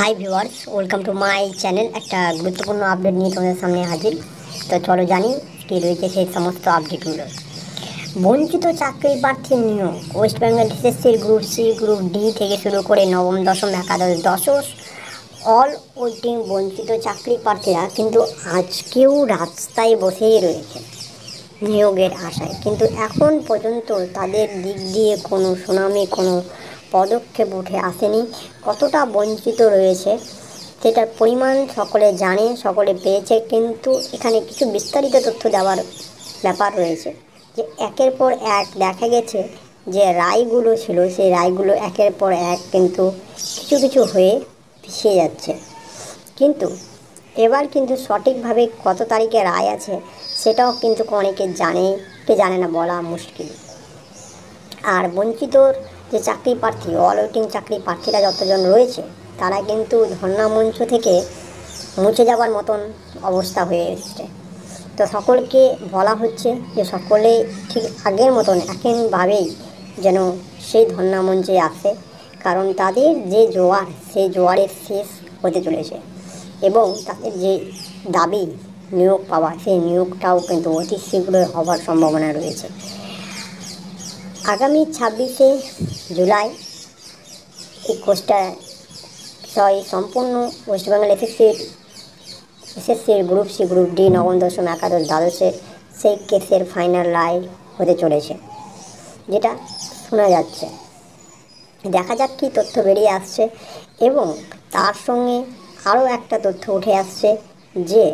Hi viewers, welcome to my channel. একটা গুরুত্বপূর্ণ update নিয়ে তোমাদের সামনে হাজির। তো চলো জানি কী রয়েছে সেই সমস্ত আপডেটগুলো। বঞ্চিত চাকরি প্রার্থী নিয়োগ, ওয়েস্ট বেঙ্গল এসএসসির গ্রুপ সি, গ্রুপ ডি থেকে শুরু করে নবম, দশম, একাদশ, দ্বাদশ অল ওয়েটিং বঞ্চিত চাকরি প্রার্থীরা কিন্তু আজকেও রাস্তায় বসেই রয়েছে নিয়োগের আশায়। কিন্তু এখন পর্যন্ত তাদের দিক দিয়ে কোনো সুনামি, কোনো পদক্ষেপ উঠে আসেনি। কতটা বঞ্চিত রয়েছে সেটার পরিমাণ সকলে জানে, সকলে পেয়েছে। কিন্তু এখানে কিছু বিস্তারিত তথ্য দেওয়ার ব্যাপার রয়েছে যে একের পর এক দেখা গেছে যে রায়গুলো ছিল, সেই রায়গুলো একের পর এক কিন্তু কিছু কিছু হয়ে পিছিয়ে যাচ্ছে। কিন্তু এবার কিন্তু সঠিকভাবে কত তারিখে রায় আছে সেটাও কিন্তু অনেকে জানে, কে জানে না বলা মুশকিল। আর বঞ্চিত যে চাকরি প্রার্থী, অল ওয়েটিং চাকরি প্রার্থীরা যতজন রয়েছে তারা কিন্তু ধর্ণা মঞ্চ থেকে মুছে যাওয়ার মতন অবস্থা হয়ে এসছে। তো সকলকে বলা হচ্ছে যে সকলে ঠিক আগের মতন একইভাবেই যেন সেই ধর্ণা মঞ্চে আসে, কারণ তাদের যে জোয়ার, সেই জোয়ারের শেষ হতে চলেছে এবং তাদের যে দাবি নিয়োগ পাওয়া, সেই নিয়োগটাও কিন্তু অতি শীঘ্রই হওয়ার সম্ভাবনা রয়েছে। আগামী 26শে জুলাই এই কোর্সটা সম্পূর্ণ ওয়েস্ট বেঙ্গল এসএসসির গ্রুপ সি, গ্রুপ ডি, নবম, দশম, একাদশ, দ্বাদশের সেই কেসের ফাইনাল রায় হতে চলেছে, যেটা শোনা যাচ্ছে। দেখা যাক কী তথ্য বেরিয়ে আসছে। এবং তার সঙ্গে আরও একটা তথ্য উঠে আসছে যে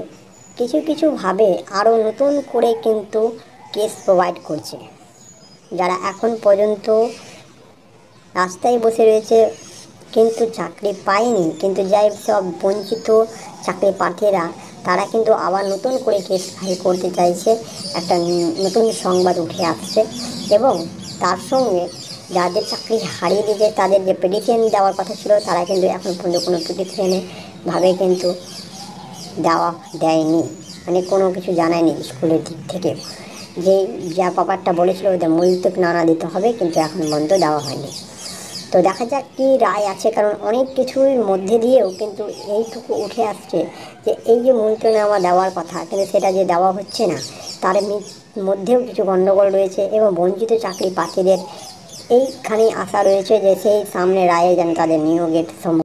কিছু কিছুভাবে আরও নতুন করে কিন্তু কেস প্রোভাইড করছে। যারা এখন পর্যন্ত রাস্তায় বসে রয়েছে কিন্তু চাকরি পায়নি, কিন্তু যাই সব বঞ্চিত চাকরি প্রার্থীরা, তারা কিন্তু আবার নতুন করে কেস ফাইল করতে চাইছে। একটা নতুন সংবাদ উঠে আসছে। এবং তার সঙ্গে যাদের চাকরি হারিয়ে দিয়েছে তাদের যে পিটিশন দেওয়ার কথা ছিল, তারা কিন্তু এখন পর্যন্ত কোনো পিটিশনে ভাবে কিন্তু দেয়নি, মানে কোনো কিছু জানায়নি স্কুলের দিক থেকে। যে যা ব্যাপারটা বলেছিল ওদের মূলতুক নানা দিতে হবে, কিন্তু এখন পর্যন্ত দেওয়া হয়নি। তো দেখা যাক কী রায় আছে, কারণ অনেক কিছুর মধ্যে দিয়েও কিন্তু এইটুকু উঠে আসছে যে এই যে মূলতুকনামা দেওয়ার কথা, কিন্তু সেটা যে দেওয়া হচ্ছে না, তার মধ্যেও কিছু গণ্ডগোল রয়েছে। এবং বঞ্চিত চাকরি প্রার্থীদের এইখানেই আশা রয়েছে যে সেই সামনে রায়ে যেন তাদের নিয়োগের